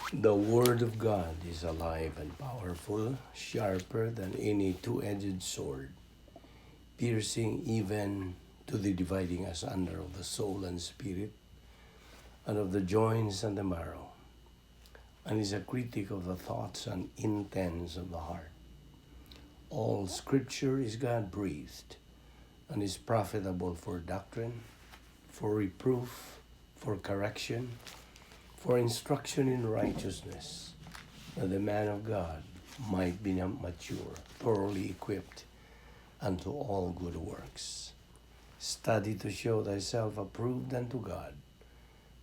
The Word of God is alive and powerful, sharper than any two-edged sword, piercing even to the dividing asunder of the soul and spirit, and of the joints and the marrow, and is a critic of the thoughts and intents of the heart. All Scripture is God-breathed, and is profitable for doctrine, for reproof, for correction, for instruction in righteousness, that the man of God might be mature, thoroughly equipped unto all good works. Study to show thyself approved unto God,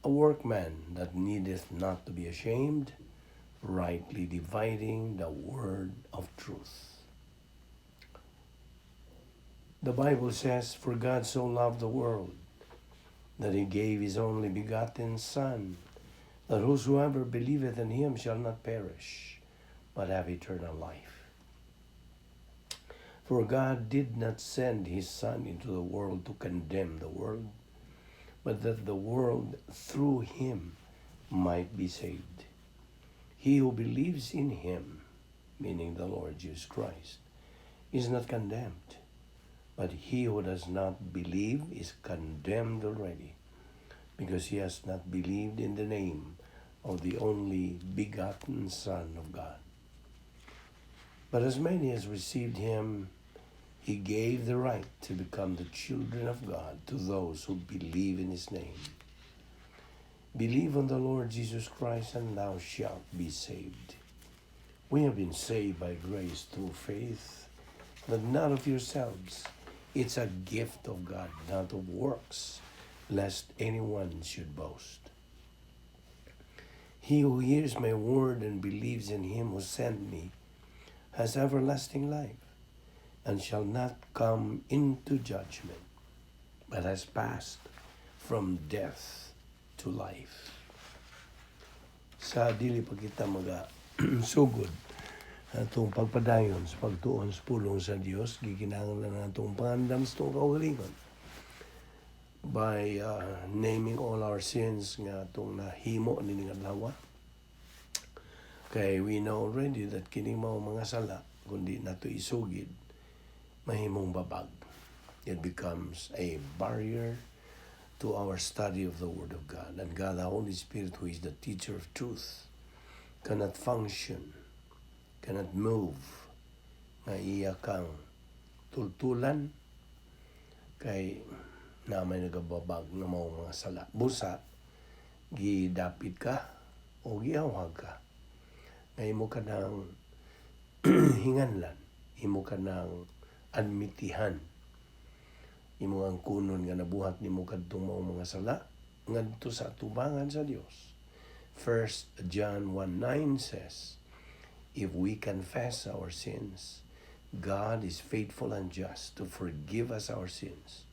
a workman that needeth not to be ashamed, rightly dividing the word of truth. The Bible says, "For God so loved the world, that he gave his only begotten Son, that whosoever believeth in him shall not perish, but have eternal life. For God did not send his Son into the world to condemn the world, but that the world through him might be saved. He who believes in him," meaning the Lord Jesus Christ, "is not condemned, but he who does not believe is condemned already, because he has not believed in the name of the only begotten Son of God. But as many as received him, he gave the right to become the children of God to those who believe in his name. Believe on the Lord Jesus Christ, and thou shalt be saved." We have been saved by grace through faith, but not of yourselves. It's a gift of God, not of works, lest anyone should boast. He who hears my word and believes in him who sent me has everlasting life, and shall not come into judgment, but has passed from death to life. Sa dili pa kita sugod atong pagpadayon sa pagtuon sa pulong sa Dios, gikinahanglan na natong pangandam sa itong kaugalingon by naming all our sins nga itong nahimo nining adlaw. Kay we know already that kini mao mga sala, kundi nato isugid, mahimong babag. It becomes a barrier to our study of the Word of God. And God, the Holy Spirit, who is the teacher of truth, cannot function, cannot move, nga iya kang tultulan, kay na may nagababag na mga sala. Busa, gidapit ka o gihawag ka. Nga imo ka ng hinganlan, imo ka ng admitihan, imo ang kunon nga nabuhat nimo kadtong mga sala ngadto sa atubangan sa Dios. 1 John 1:9 says, "If we confess our sins, God is faithful and just to forgive us our sins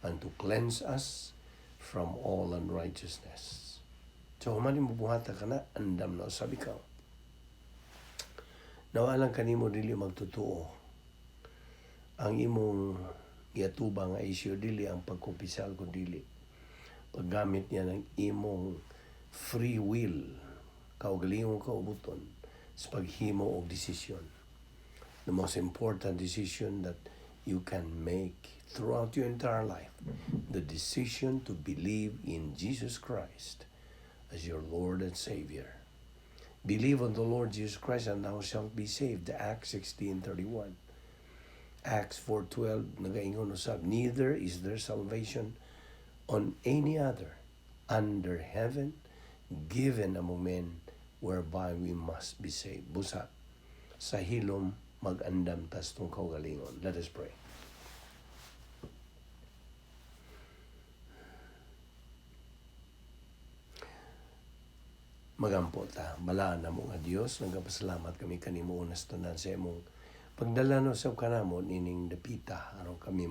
and to cleanse us from all unrighteousness." So, humanin mo buhata ka na, andam na sabi ka. Nawalang kanimo dili magtutuo. Ang imong giatuba nga isyo dili ang pagkumpisal ko dili. Paggamit niya ng imong free will, kaugalingong kaubuton sa paghimo og desisyon. The most important decision that you can make throughout your entire life, the decision to believe in Jesus Christ as your Lord and Savior. Believe on the Lord Jesus Christ and thou shalt be saved. Acts 16:31. Acts 4:12, nagaingon usab, "Neither is there salvation on any other under heaven given among men whereby we must be saved." Busa, sa hilom mag-andam tas tong kaugalingon. Let us pray. Magampo ta, balaan na mo nga Dios, nagapasalamat kami kanimo unas tanan sa imong pagdala no sa kanamon ining dapita aron kami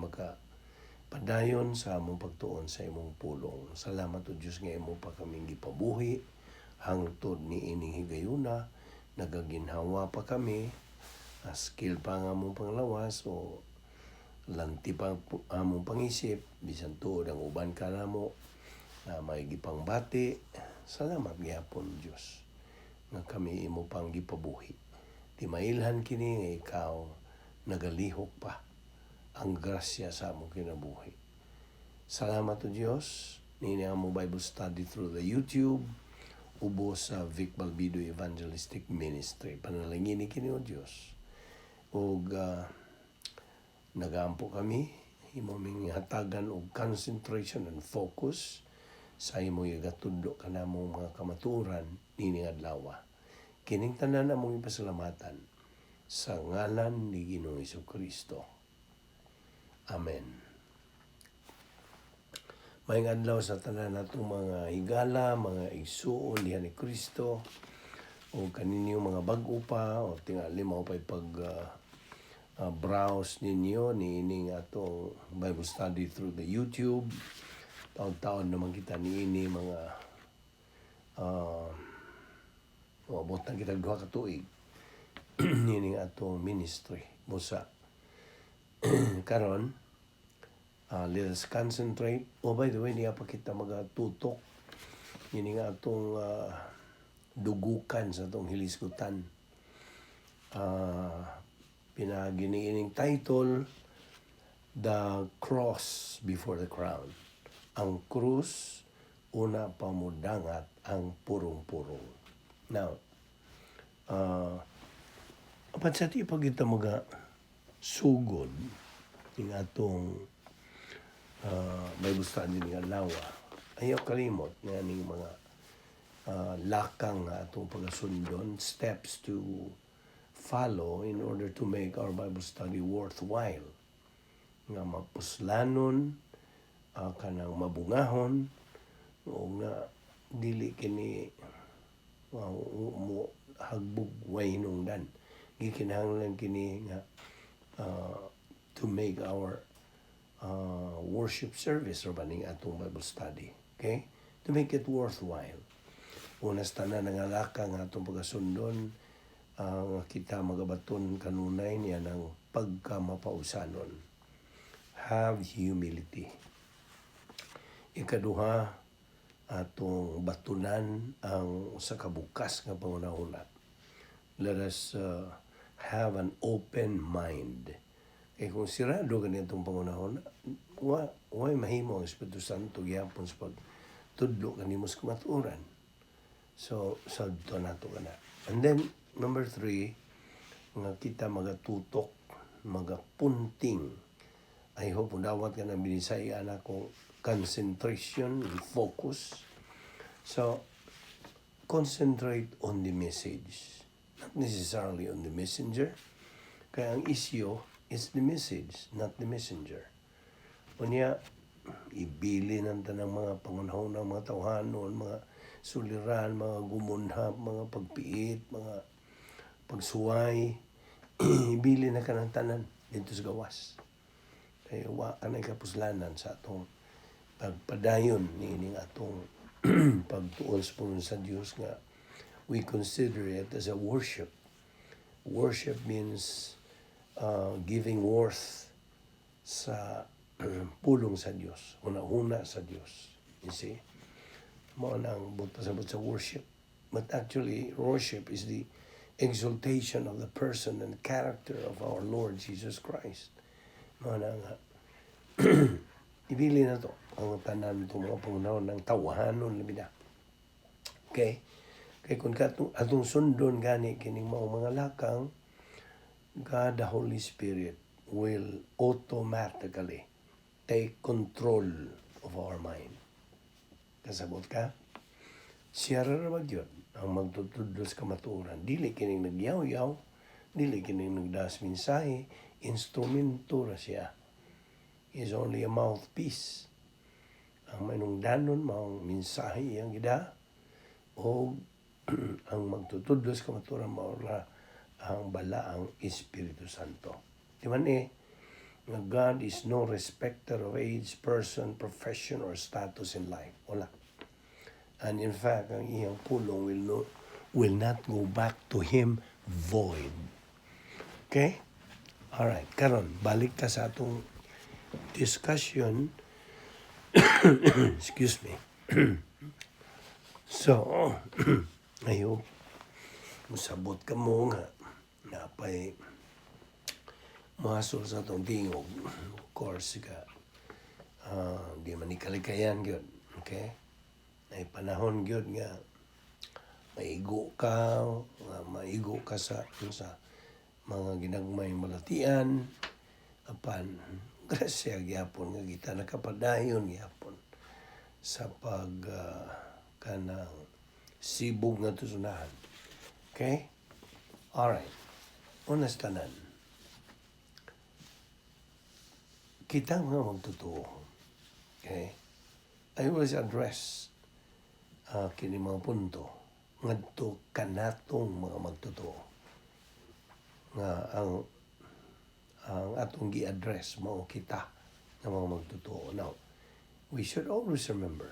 padayon sa among pagtuon sa imong pulong. Salamat o Diyos nga imo pa kaming gipabuhi hangtod ni ining higayuna, nagaginhawa pa kami, skill pa nga among panglawas o lanti pa among pangisip, bisan tuod ang uban ka namo na may gipangbati. Salamat gyapon Diyos. nga kami imo pang gipabuhi. Di mailhan kini nga ikaw nagalihok pa ang grasya sa among kinabuhi. Salamat o Dios nini amo Bible study through the YouTube ubo sa Vic Balbido Evangelistic Ministry. Panalangin kini o Dios. Ug nagampo kami imo ming hatagan og concentration and focus sa imo igatudlo kanamo mga kamaturan nining adlaw. Kining tanan among ipasalamatan sa ngalan ni Ginoong Jesucristo. Amen. Maayong adlaw sa tanan natong mga higala, mga igsuon diha ni Kristo o kaninyo mga bag-o pa o tingali mao pay pag browse ninyo niining atong Bible study through the YouTube. Taon-taon naman kita niini mga abot na kita 2 ka tuig niining atong ministry busa. Karon let us concentrate. By the way, niya pa kita magatutok niining atong dugukan sa atong hilisgutan. Pinaginiining title, The Cross Before the Crown. Ang krus, una pa mo dangat ang purong-purong. Now, apan sa ti pag kita mga sugod ng atong Bible study ng alawa, ayaw kalimot nga ning mga lakang atong pagasundon, steps to follow in order to make our Bible study worthwhile. Nga mapuslanon, kanang mabungahon, o nga dili kini mo hagbog way hinungdan. Gikinahanglan kini nga to make our worship service or baning atong Bible study. Okay? To make it worthwhile. Unas tanan nga lakang atong pagasundon, kita magabaton kanunay niya ng pagkamapausanon. Have humility. Ikaduha, atong batunan ang sa kabukas nga pangunahuna. Let us have an open mind. Kung sirado ganitong pangunahuna, why mahimo ang Espiritu Santo gyapon sa pagtudlo kanimo sa kamatuoran. So sadto nato kana. And then number 3, nga kita magatutok, magapunting. I hope dawat ka na binisaya na kung concentration and focus. So, concentrate on the message, not necessarily on the messenger. Kaya ang issue is the message, not the messenger. Unya, ibili ng tanang mga pangunahon ng mga tawhanon, mga suliran, mga gumunhap, mga pagpiit, mga pagsuway, ibili na ka ng tanan dito sa gawas. Kaya wa ka na ikapuslanan sa atong pagpadayon niining atong pagtuon sa punon sa Diyos nga we consider it as a worship. Worship means giving worth sa pulong sa Diyos, una-una sa Diyos. You see? Mo nang buta-sabot sa worship. But actually, worship is the exaltation of the person and character of our Lord Jesus Christ. Mo nang ibili na to ang tanan itong mga pangunahon ng tawahanon labi na. Okay? Kaya kung atong sundon gani kining mga lakang, God the Holy Spirit will automatically take control of our mind. Kasabot ka? Siya raramag yun ang magtutudlo sa kamatuoran. Dili kining nagyaw-yaw, dili kining nagdas mensahe, instrumento ra siya. Is only a mouthpiece. Ang manungdanon, maong mensahe iyang gida, o ang magtutudlo sa kamatuoran maura ang balaang Espiritu Santo. Di man God is no respecter of age, person, profession, or status in life. Wala. And in fact, ang iyang pulong will not go back to Him void. Okay? Alright. Karon, balik ka sa atong discussion. Excuse me. So, I hope musabot ka mo nga napay mahasol sa itong tingog. Of course, di man ikalikayan gyud. Okay? Ay panahon gyud nga maigo ka sa mga ginagmay malatian, apan grasya gyapon nga kita nakapadayon gyapon sa kanang sibog nga tusunahan. Okay? Alright. Unas tanan. Kita nga magtotoo. Okay? I always address kini mga punto ngadto kanatong mga magtotoo nga ang atong gi-address mao kita nga mga magtotoo. Now, we should always remember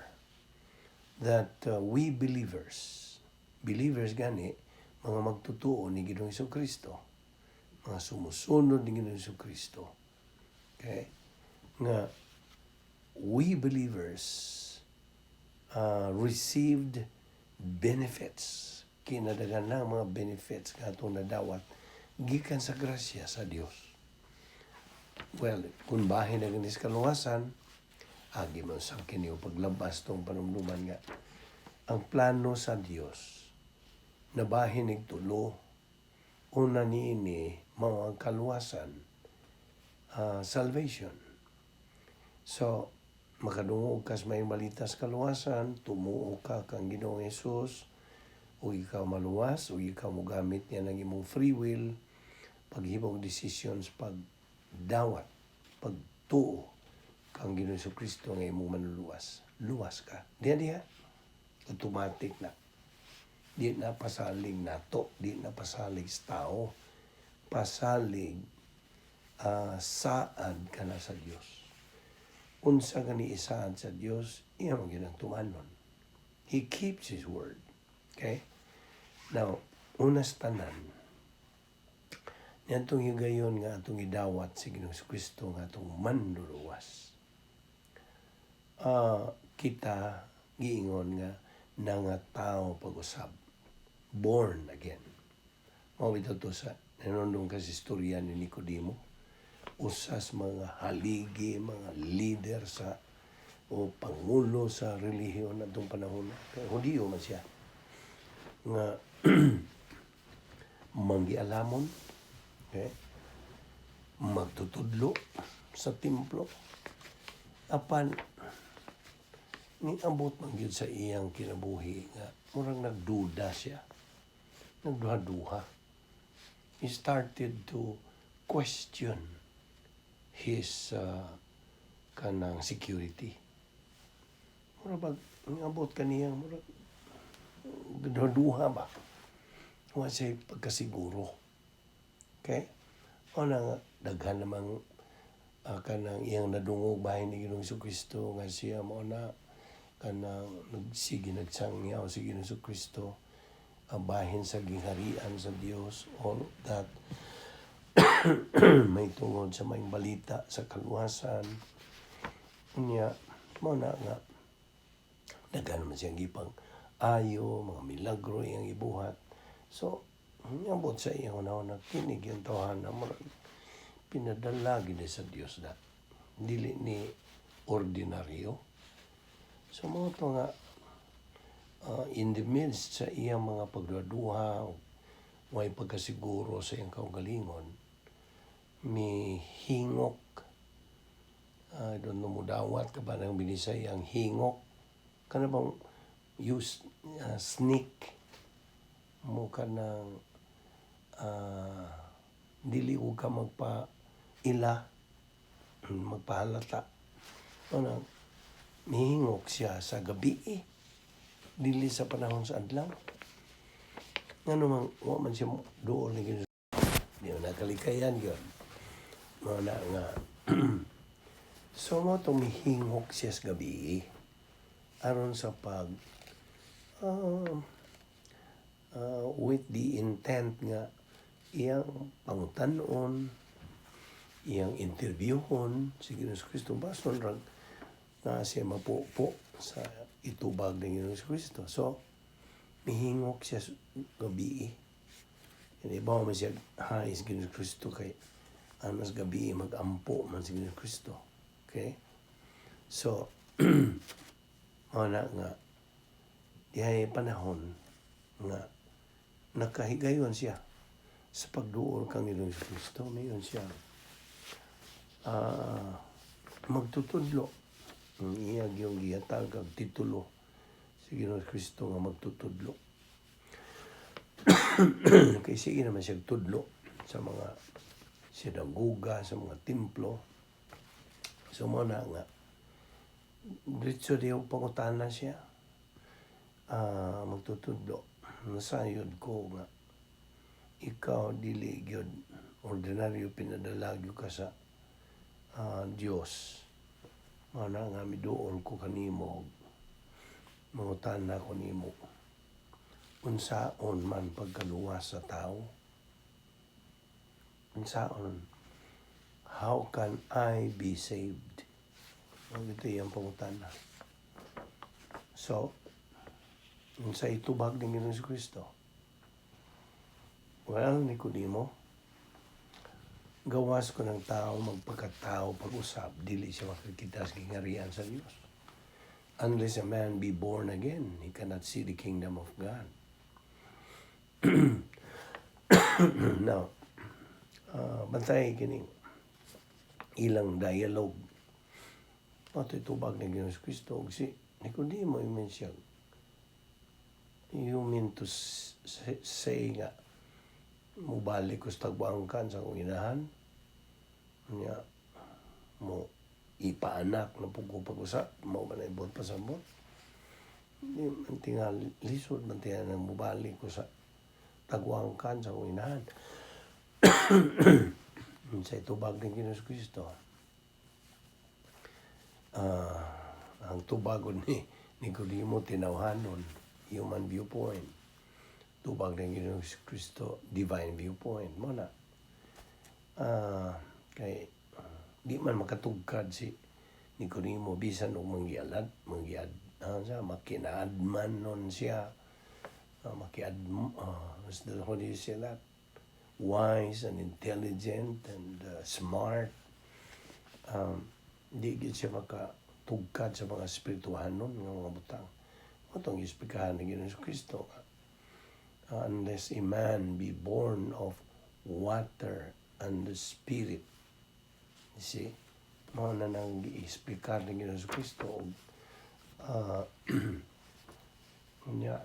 that we believers gani mga magtotoo ni Ginoong Jesucristo, mga sumusunod ni Ginoong Jesucristo. Okay? Nga we believers received benefits, kinadagan na mga benefits nga itong nadawat gikan sa grasya sa Dios. Well, kung bahin na ganis kaluwasan, agi man sa kini paglabas tong panumduman nga ang plano sa Dios na bahin ig tulo una niini mao ang kaluwasan, salvation. So makadungog kas may malitas kaluwasan, tumuo ka kang Ginoong Hesus, o ikaw maluwas, o ikaw mo gamit niya ng imong free will, paghibog decisions, pagdawat, pagtuo kang Ginoong Jesucristo nga imong manuluwas. Luwas ka. Diya. Automatic na. Di na pasalig nato, di na pasalig sa tao, pasalig saan ka na sa Diyos. Unsa gani isaan sa Dios, iyang ginang tumanon. He keeps His word. Okay? Now, unas tanan, niyantong higayon nga atong idawat si Ginoong Jesucristo nga atong manluluwas. Kita giingon nga nangatao pag-usab. Born again. Mawito to sa nanondong kasi istorya ni Nicodemo. Usas mga haligi, mga leader sa o pangulo sa relihiyon na itong panahon. Hudiyo man siya. Nga manggialamon, okay? Magtutudlo sa templo. Apan, niabot man yun sa iyang kinabuhi nga murang nagduda siya. Nagduha-duha. He started to question his kanang security. Murag niabot kaniya, murag duha ba? Wa siya pagkasiguro. Okay? O na nga, daghan namang kanang iyang nadungog bahin ni Ginoong Jesucristo nga siya mo na kanang nagsangyaw si Ginoong Jesucristo bahin sa gingharian sa Dios, all that may tungod sa may balita sa kaluwasan niya mo na nga daghan naman siyang gipang ayo, mga milagro iyang ibuhat. So niabot sa iyang una kinig yung tawhan na pinadala gid sa Dios na dili ni ordinaryo. So mo to nga in the midst sa iyang mga pagduduha, way pagkasiguro sa iyang kaugalingon, mihingok, doon mudawat ka ba ng binisay ang hingok, kana bang use sneak mo ka ng dili ka magpahalata. Ano, mihingok siya sa gabi dili sa panahon sa adlaw. Nga naman, man siya doon na gano'n. Di na nakalikayan yun. Mga nga. So mo tumihingok siya sa gabi. Aron sa with the intent nga iyang pangutanon, iyang interviewon si Ginoong Jesucristo. Bason rag na siya mapupo sa itubag ng Ginoong Jesucristo. So, mihingok siya gabi. Hindi ba man siya hais Ginoong Kristo kay anas gabi mag-ampo man si Ginoong Kristo. Okay? So, na nga, dihay panahon nga nakahigayon siya sa pagduol kang Ginoong Kristo. Mayon siya magtutudlo. Iyag yung gihatag ang titulo si Ginoong Kristo nga magtutudlo. Kaya sige naman siya tudlo sa mga sinagoga, sa mga templo. So muna nga, diretso diyo pangutana siya, magtutudlo. Nasayod ko nga, ikaw dili gyud ordinaryo pinadalagyo ka sa Dios. Mana nga miduol ko kanimo, mangutana ko nimo. Unsaon man pagkaluwas sa tao? Unsaon? How can I be saved? Ito yung pangutana. So, unsa itubag ng Ginoong Kristo? Well, Nicodemo, gawas ko ng tao, magpagkatao, pag-usap, dili siya makakita sa kingharian sa Diyos. Unless a man be born again, he cannot see the kingdom of God. Now, bantay kining ilang dialogue. Ito'y tubag ng Ginoong Kristo. Si Nicodemo, you mean to say nga, mubalik ko sa tagbuangkan sa kong inahan, niya, mo ipaanak na pag-usap, mo ba na ibot pa sa mo? Hindi, mantingal, lisod, mantingal na mubalik ko sa tagbuangkan sa kong inahan. Sa itubag ng Ginoong Kristo. Ang tubagon ni Nicodemo tinawhanon, human viewpoint. Tubag ng Ginoong Kristo, divine viewpoint. Muna, kay di man makatugkad si Nicodemo bisan o makinaadman nun siya, sila wise and intelligent and smart. Di gid siya makatugkad sa mga espirituhanon ng mga butang. Itong ispikahan ng Ginoong Kristo, unless a man be born of water and the Spirit. You see, mga na nang ispikar ng Ginoong Kristo, niya,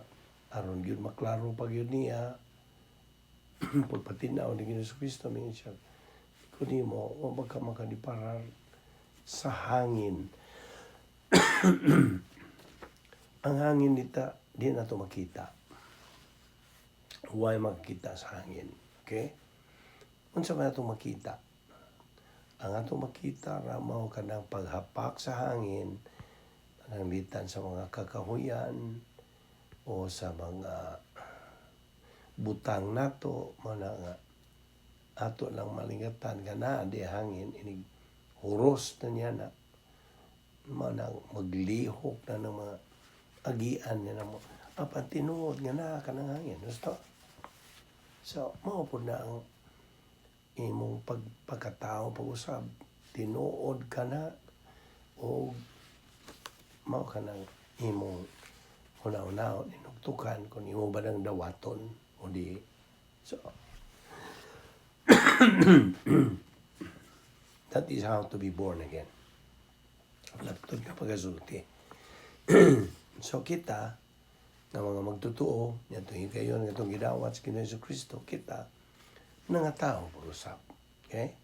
aron yun maklaro pag yun niya, pagpatinaw ng Ginoong Kristo, may siya, kunin mo, o baka makadiparar sa hangin. Ang hangin nita, di na ito makita. Huwag makita sa hangin. Okay? Unsa man itong makita? Ang atong makita, ramaw ka ng paghapak sa hangin, pananglitan sa mga kakahuyan, o sa mga butang nato, mga nga, ato lang malingatan ka na, di hangin, inig huros na niya na, manang maglihok na ng mga agian niya na mo. Apan tinuod nga na ka ng hangin. Gusto? So, maupod na ang imong pagkatao, pag-usab. Tinuod ka na o mao ka ng imong una-una, inugtukan kung imo ba ng dawaton o di. So, that is how to be born again. Laptod ka pagasulti. So kita, nga mga magtutuo, itong higayon, itong gidawat sa Ginoong Kristo, kita, nga tao, pag-usap. Okay?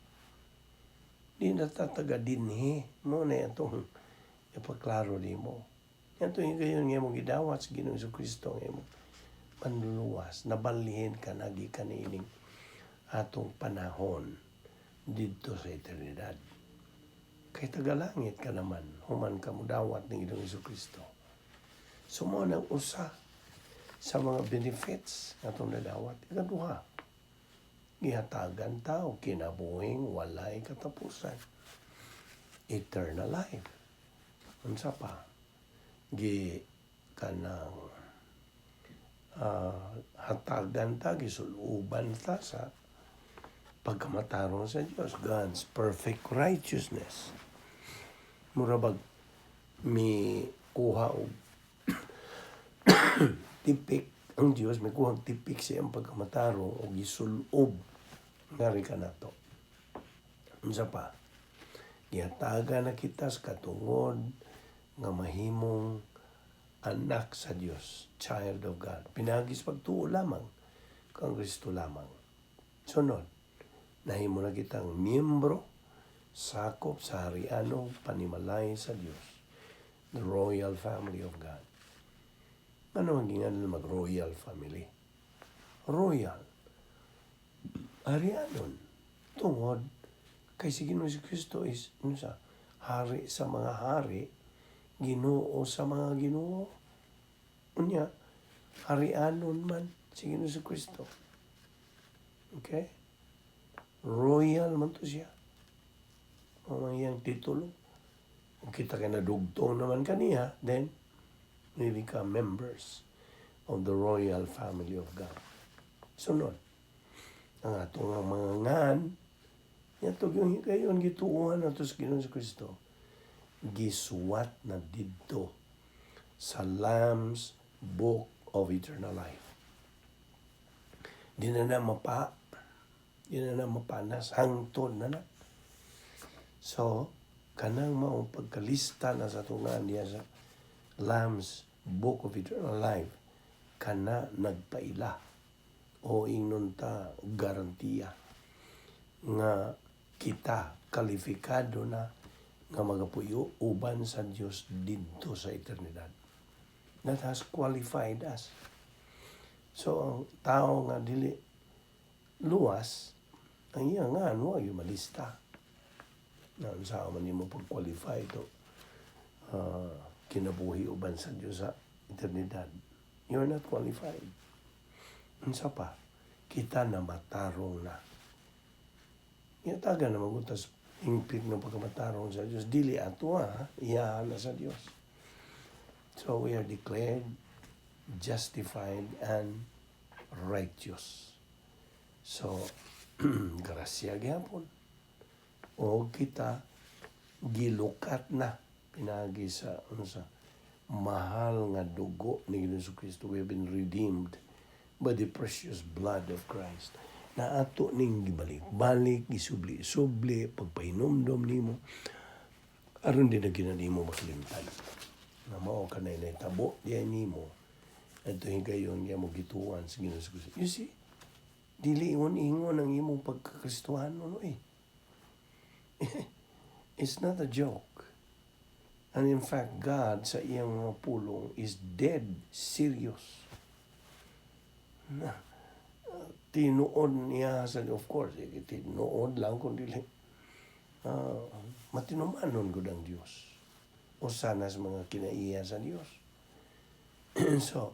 Di natataga dinhi mo na itong ipaklaro di mo. Itong higayon nga mong gidawat sa Ginoong Kristo, nga mong panluluwas, nabalhin ka, nagi ka nining atong panahon dito sa eternidad. Kay tagalangit ka naman, human ka mo dawat ng Ginoong Kristo. Sumo ng usa sa mga benefits na itong nadawat. Ikaduha, gihatagan tao, kinabuhing walay katapusan. Eternal life. Unsa pa? Kanang hatagan ta, gisuluban ta sa pagkamatarong sa Dios, God's perfect righteousness. Murabag mi kuha og tipik ang Dios, may kuha og tipik siya ang pagkamatarong og gisulob ngari ka nato. Unsa pa? Gihatagan na kita sa katungod nga mahimong anak sa Dios, child of God. Pinagis pagtuo lamang kang Kristo lamang. Sunod, nahimo na kitang miyembro sakop sa harianong panimalay sa Dios, the royal family of God. Ano ang gingan mag-royal family? Royal. Harianon. Tungod kay si Ginoong si Kristo is hari sa mga hari, Ginoo sa mga Ginoo. Unya, harianon man si Ginoong si Kristo. Okay? Royal man to siya. Ang iyang titulo. Kung kita kay nadugtong naman kaniya, then we become members of the royal family of God. Sunod, ang atong mga ngan, yato yung gayon gituuhan nato sa Ginoong si Kristo, gisuwat na didto sa Lamb's Book of Eternal Life. Di na mapanas, hangtod na na. So, kanang maong pagkalista na sa tungan niya sa Lamb's Book of Eternal Life, kana nagpaila o ingnon ta garantiya nga kita kalifikado na nga magapuyo uban sa Dios didto sa eternidad. That has qualified us. So, ang tao nga dili luwas, ang iya nga ano yung malista. Na sa man mo pag-qualify to kinabuhi uban sa Dios sa eternidad. You're not qualified. Unsa pa? Kita na matarong na. Iyataga na magutas ingpit ng pagkamatarong sa Dios. Dili ato iyahan na sa Dios. So we are declared justified and righteous. So, grasya gyapon. O kita gilukat na pinagi sa mahal nga dugo ni Ginoong Kristo. We have been redeemed by the precious blood of Christ. Na ato ning gibalik-balik, gisubli-subli, pagpahinomdom nimo, aron din na ginanimo makalimtan. Na mao ka na tabo diyan nimo. Ito yung gayon nga mo gituan sa Ginoong Kristo. You see, dili ingon ang imong pagkakristohano no eh. It's not a joke. And in fact, God sa iyang mga pulong is dead serious. Tinuod niya sa, of course, tinuod lang kung dili. Matinumanon ko ng Diyos. O sana sa mga kinaiya sa Diyos. So,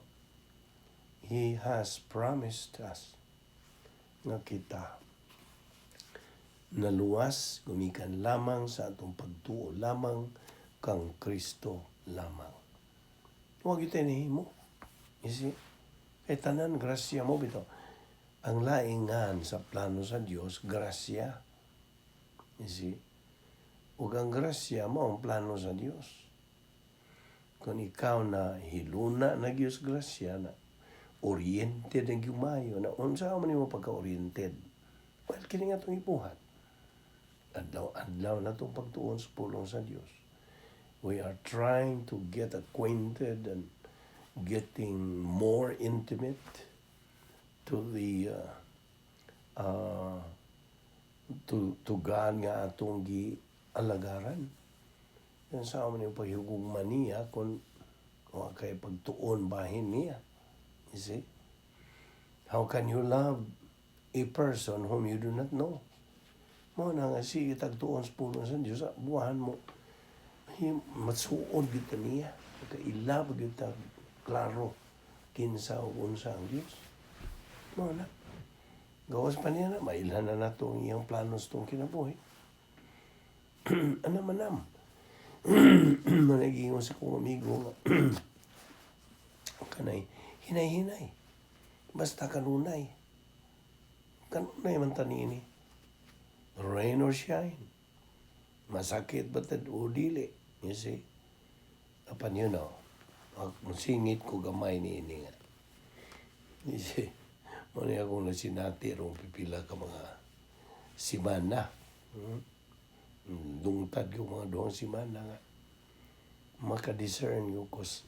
He has promised us nga kita naluwas, gumikan lamang sa atong pagtuo lamang kang Kristo lamang. Huwag ito nihimo. You see? Kaya tanan, grasya mo bito. Ang laingan sa plano sa Diyos, grasya. You see? Huwag ang grasya mo ang plano sa Diyos. Kung ikaw na hiluna na Diyos grasya, na oriented ang yumayo, na unsa man mo pagka-oriented, well, kini nga itong ipuhat. Adlaw na itong pagtuon sa pulong sa Diyos. We are trying to get acquainted and getting more intimate to the to God nga atong gialagaran. Yan sa amin yung paghigugma niya kung kay pagtuon bahin niya. You see? How can you love a person whom you do not know? Mo na nga sige tagtuon sa pulong sa Diyos, buwan mo. Matsuod kita niya. Kailab kita klaro kinsa o unsa ang Diyos. Mo na. Gawas pa niya na, mailhan na itong iyang planos itong kinabuhi. Ano manam? Managingon sa kong amigo nga, kanay, hinay-hinay. Basta kanunay. Kanunay man tanini. Rain or shine. Masakit ba tad o dili? You see? Apan yun o. Singit ko gamay ni ini nga. You see? Muna akong nasinati rong pipila ka mga simana. Dungtad ko mga doong simana nga. Maka-discern yung kus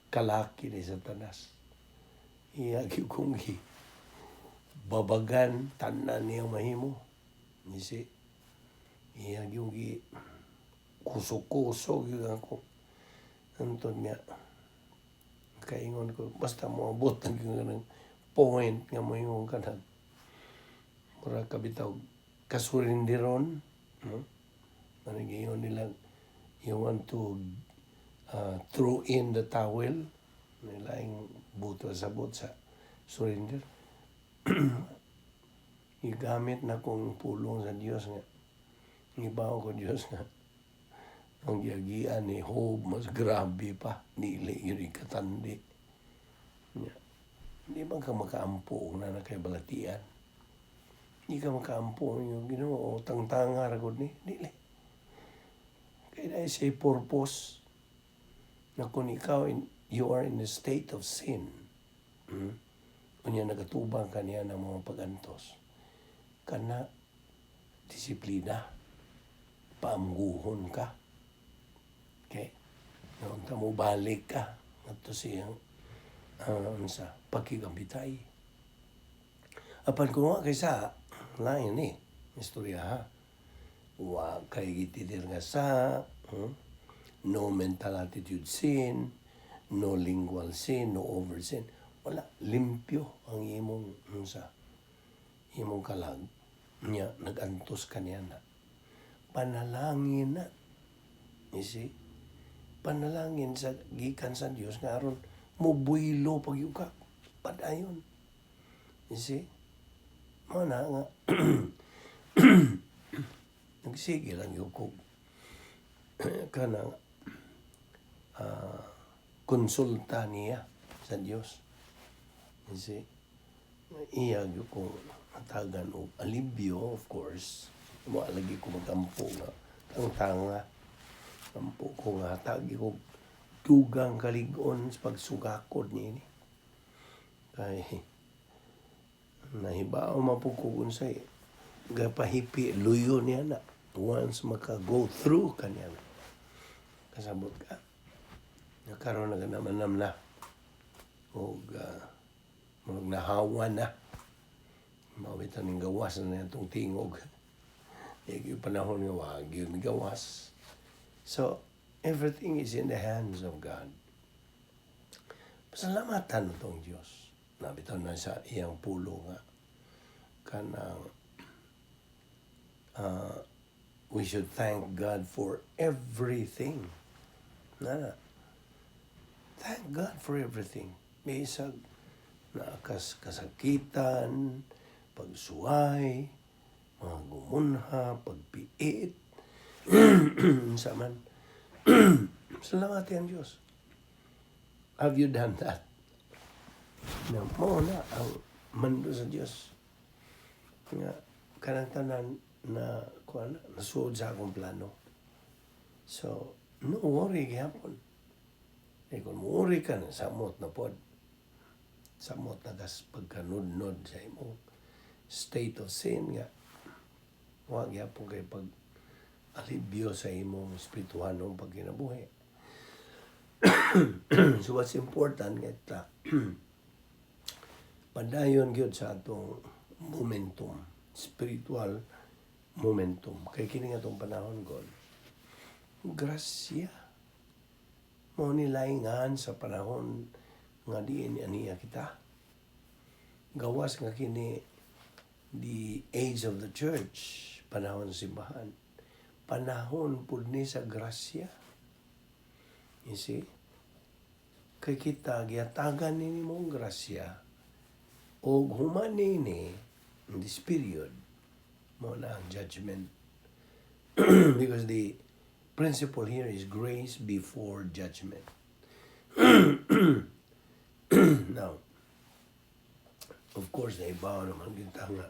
kalaki ni Satanas. Iyagi kong babagan tanan niya mahimo. You see? Iyagi yung kusok-kusok yung ako. Antod nga. Kaingon ko, basta mo abot ng point nga mo yung kanag. Mura kabitaw, kasurindiron. Manigayon nila, you want to throw in the towel. Nila yung buto sa surrender. Igamit na kong pulong sa Diyos nga. Ibaw ko Diyos nga. Ang giagian ni Job, mas grabe pa. Nili yun ikatandi. Hindi ba ka makaampo na nakaibalatian? Hindi ka makaampo yung Ginoo, tangtanga ragod ni. Dili. Kaya dahil say purpose na kung ikaw, you are in a state of sin. Kunya nagatubang ka niya ng mga pagantos. Kana, disiplina. Paamguhon ka. Okay? Nung mo balik ka. Ito siyang sa pagkigambitay. Apan ko nga kaysa, lain eh. Istorya ha. Wa kay gitidir nga sa, no mental attitude sin, no lingual sin, no over sin. Wala, limpyo ang imong kalag. Niya, nagantos ka niya na. Panalangin na. You see? Panalangin sa gikan sa Diyos nga aron mubuylo pag yung ka. Padayon. You see? Mana nga. Nagsige lang yung kog. Kanang konsulta niya sa Diyos. You see? Iyag yung kong matagan o alibyo, of course. Lagi ko magampo nga. Ang tanga. Gampo ko nga. Tagi ko dugang kaligon sa pagsugakod niya. Kaya nahibaw mapukugon sa gapahipi luyo niya na. Once maka-go through kanya na. Kasabot ka. Nakaroon na naman na. O nahawa na. Mawitan ng gawas na itong tingog. Yung panahon nga wag yun gawas. So, everything is in the hands of God. Pasalamatan itong Diyos. Nabitaw na sa iyang pulo nga. Kanang we should thank God for everything. Thank God for everything. May isang kasakitan, pagsuway, mga gumunha, pagpiit, saman. Salamat ang Diyos. Have you done that? Na mo na ang mando sa Diyos. Nga, kanang-tanan na nasuod sa akong plano. So, no worry gihapon. Kung worry ka na, samot na pod. Samot na kas pagkanudnod sa imong state of sin nga. Huwag gihapon kay pag alibyo sa imong espirituhanong pagkinabuhi. So what's important nga padayon gyud sa atong momentum, spiritual momentum. Kay kini nga itong panahon God, grasya mo nilaingan sa panahon nga diin aniya kita. Gawas nga kini the age of the church, panahon sa simbahan. Panahon pud ni sa grasya. You see? Kay kita giatagan ni mong grasya o human ni in this period mo na ang judgment. Because the principle here is grace before judgment. course, naibaw naman kita nga.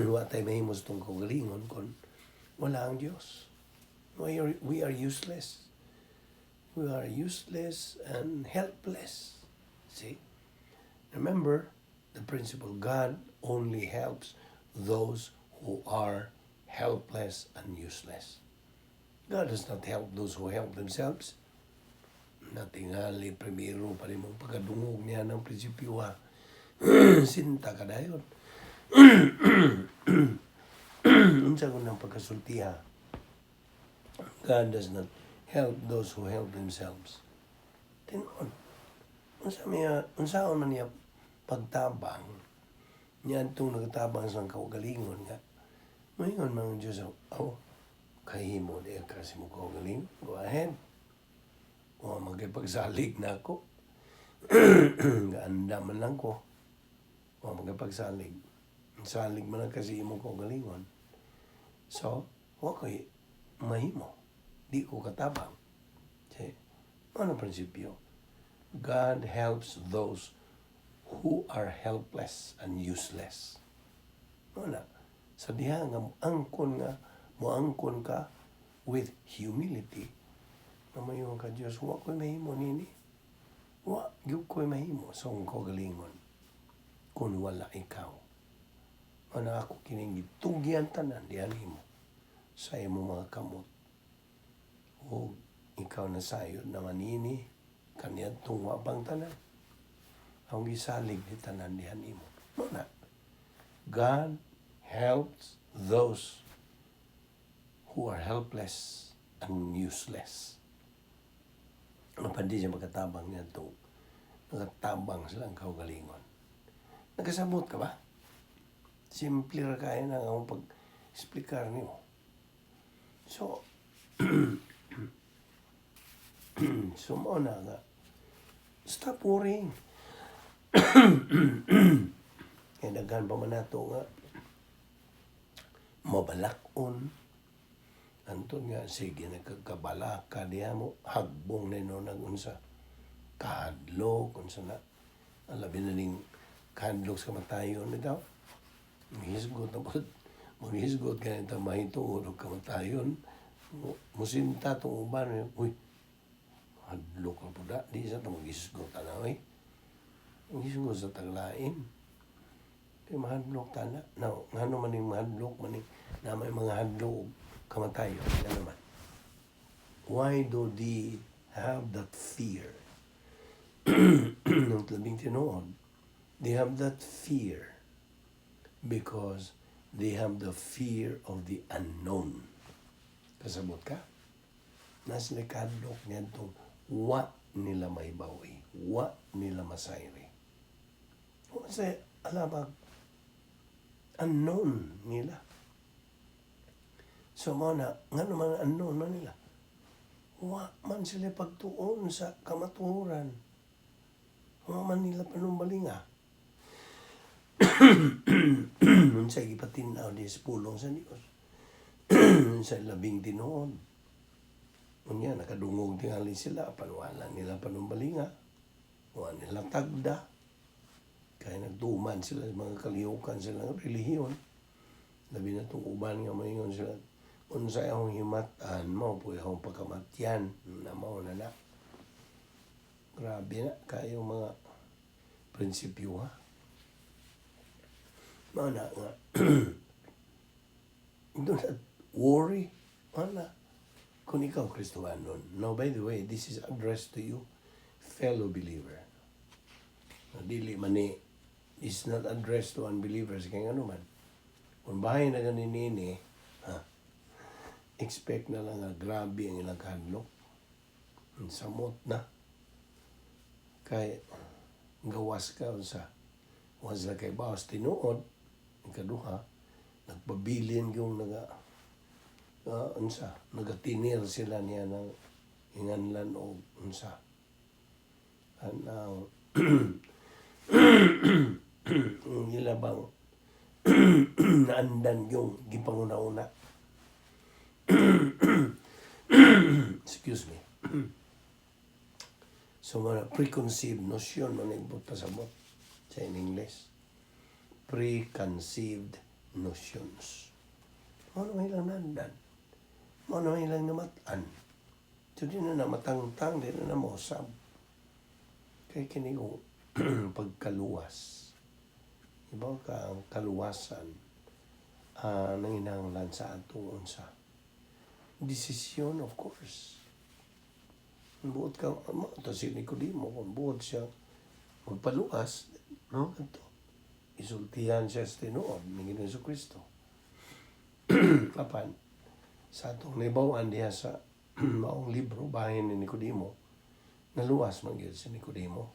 Wa tayo mahimos itong kaugalingon kung wala ang Diyos. We are useless. We are useless and helpless. See? Remember, the principle, God only helps those who are helpless and useless. God does not help those who help themselves. Natingali, primero pa rin mong pagkadungog niya ng prinsipyo ha. Sinta ka dayon. Unsa ko ng pagkasultiha. God does not help those who help themselves. Tinon. Unsaon man niya pagtabang. Niya itong nagtabang sa kaugalingon nga. Mayroon mga Diyos, kahimo di kasi mo kaugalingon. Go ahead. O magkipagsalig na ako. Gaanda man lang ko. O magkipagsalig. Salig man lang kasi imo kaugalingon. So, okay, mahimo. Di ko katabang. See? Ano prinsipyo? God helps those who are helpless and useless. Wala. Sa diha nga moangkon ka with humility. Namayon ka Diyos, wa ko'y mahimo nini. Wa gyud ko'y mahimo sa akong kaugalingon kung wala ikaw. Ano ako kining gitugyan tanan dihan himo sa imo mga kamot. O ikaw na sayo naman nini kaniya tungwa pang tanan. Ang gisalig ni tanan dihan imo. Muna, God helps those who are helpless and useless. Ang pandi siya magkatabang niya itong nakatabang silang kaugalingon. Nagkasabot ka ba? Simple ra kaya na ang pag-explicar niyo. So, sumona nga. Stop worrying. Kaya daghan pa man nato nga mabalakon. Anton nga, sige, nagkakabalaka diya mo, hagbong na yun nagunsa. Kahadlok, unsa na. Alabi na ning kahadlok sa matayon na daw. Maghisgot na po. Maghisgot ka na ito mahituod o kamatayon. Musinta itong uban. Uy, hadlok na po da. Di sa ito maghisgot na eh. Maghisgot sa taglain. Kaya mahadlok tala. Now, nga naman yung mahadlok, na may mga hadlok kamatayon. Yan naman. Why do they have that fear? Ng labing tinoon, they have that fear because they have the fear of the unknown. Kasabot ka? Nasa likadlok niya itong wa nila may bawi, wa nila masayri. Kasi alabag, unknown nila. So mga nga naman unknown man nila. Wa man sila pagtuon sa kamaturan. Wa man nila panumbalinga. Sa gipatinaw di sa pulong sa Dios. Sa labing tinoon. Unya nakadungog tingali sila panwala nila panumbalinga. Wa nila tagda. Kaya nagtuman sila sa mga kalihukan silang relihiyon. Labi na itong uban nga mahingon sila. Unsa akong himatan mo po akong pagkamatyan na mao na. Grabe na kayong mga prinsipyo ha. Mana nga. Do not worry. Mana. Kung ikaw Kristiyano. Now by the way, this is addressed to you, fellow believer. Dili man ni, is not addressed to unbelievers. Kaya ano man. Kung bahay na ganinini, expect na lang nga grabe ang ilang kanlok. Samot na. Kay gawas ka sa was na kay bawas tinuod. Ikaduha, nagpabilin yung nagatinir sila niya ng inganlan o unsa. Ang ilabang naandan yung gipanguna-una. Excuse me. So, mga preconceived notion man nagbuta sa bot sa in English. preconceived notions. Ano ilang nandan? Ano ilang namatan? Ito di na namatangtang, di na namosab. Kaya kini ko pagkaluwas. Iba ka ang kaluwasan nanginahanglan sa atong unsa. Desisyon, of course. Buot ka, ito si Nicodemo, kung buot siya magpaluwas, no? Ito, isultihan siya sa tinuod ng Ginoong Jesucristo. Kapan, sa atong naibawan diha sa maong libro, bahin ni Nicodemo, naluwas man gyud si Nicodemo.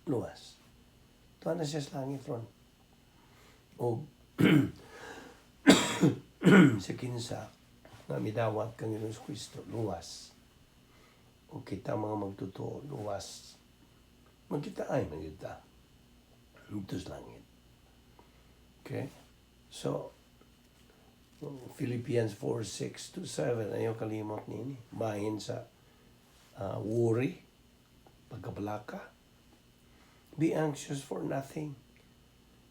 Luwas. Tuwa na siya sa langit ron. O sa kinsa nga midawat kang Ginoong Jesucristo, luwas. O kita mga magtotoo, luwas. Magkita ay magkita. Ito sa langit. Okay? So, Philippians 4:6-7, ayaw kalimot nini. Bahin sa worry, pagkabalaka. Be anxious for nothing,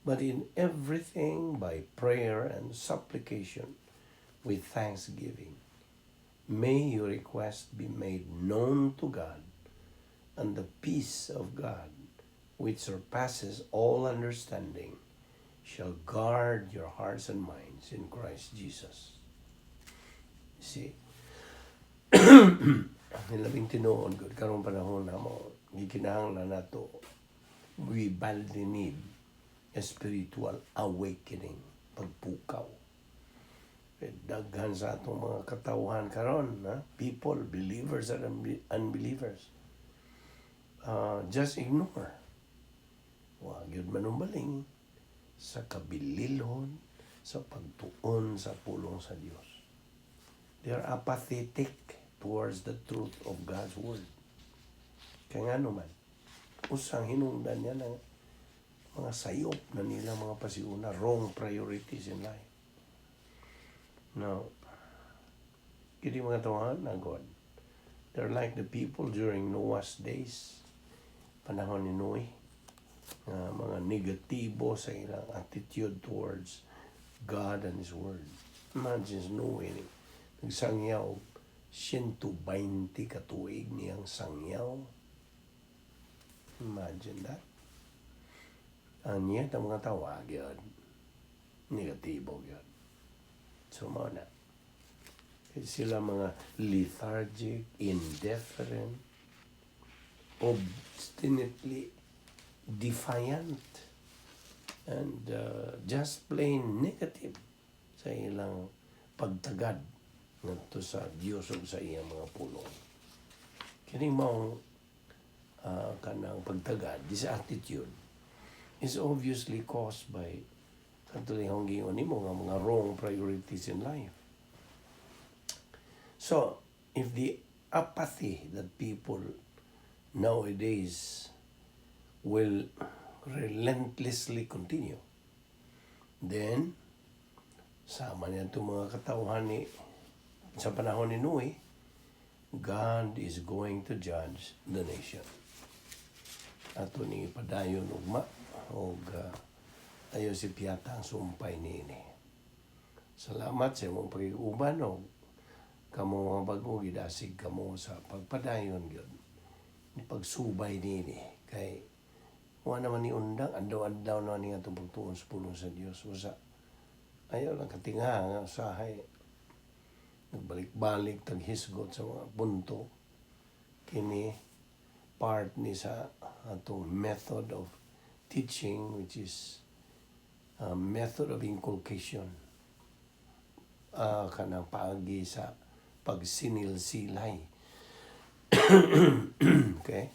but in everything by prayer and supplication with thanksgiving. May your request be made known to God, and the peace of God, which surpasses all understanding, shall guard your hearts and minds in Christ Jesus. See? Nilabing tinuod gud karong panahon na mo gikinahanglan nato, we badly need a spiritual awakening, pagpukaw. Daghan sa atong mga katawhan karon, people, believers and unbelievers, just ignore. Wa gyud manumbaling sa kabililhon, sa pagtuon sa pulong sa Dios. They are apathetic towards the truth of God's word. Kaya nga naman, usang hinungdan niya ng mga sayop na nila mga pasiuna, wrong priorities in life. Now, kini mga tawahan na God, they're like the people during Noah's days, panahon ni Noe, mga negatibo sa ilang attitude towards God and His Word. Imagine Noe, nagsangyaw 120 katuig niyang sangyaw. Imagine that. Ang niya, ang mga tawag yun, negatibo yun. So, mga na. Sila mga lethargic, indifferent, obstinately defiant, and just plain negative sa ilang pagtagad ngadto sa Dios ug sa iyang mga pulong. Kining mao kanang pagtagad, this attitude is obviously caused by katulihong giyon nimo nga mga wrong priorities in life. So, if the apathy that people nowadays will relentlessly continue, then sama niya itong mga katauhan ni sa panahon ni Noe, God is going to judge the nation. Ato ni padayon ugma og ayo si piyata ang sumpay niini. Salamat sa imong pag-iuban og kamo mga bago gidasig kamo sa pagpadayon gyud. Ni pagsubay niini kay wa naman ni undang adlaw-adlaw na ni atong pagtuon sa pulong sa Dios. Usa ayaw lang katinga nga usahay nagbalik-balik taghisgot sa mga punto kini part ni sa atong method of teaching, which is a method of inculcation, kanang paagi sa pagsinil-silay. Okay?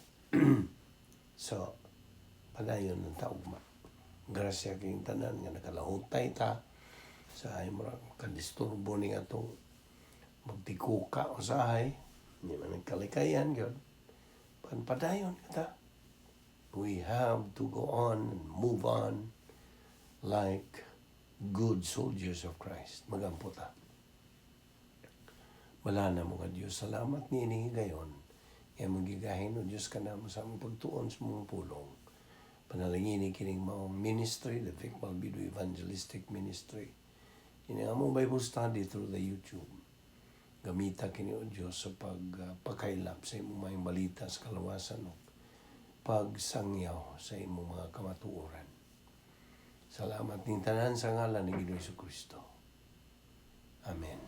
So, padayon ng taugma. Grasya king tanan nga nakalahutay ta sa ay murag kadisturbo ning atong magtikuka usahay, hindi man nagkalikayan gyud. Padayon kita. We have to go on and move on like good soldiers of Christ. Magampo ta. Wala na mga Diyos. Salamat nini gayon. Kaya magigahin o Diyos ka na mo sa aming pagtuon sa mong pulong. Panalangin kining maong ministry, the Balbido Evangelistic Ministry. Ini among Bible study through the YouTube. Gamita kini o Diyos sa pagkailap sa imong mga balita sa kalawasan o pagsangyaw sa imong mga kamatuoran. Salamat ning tanan sa ngalan ni Ginoong Jesucristo. Amen.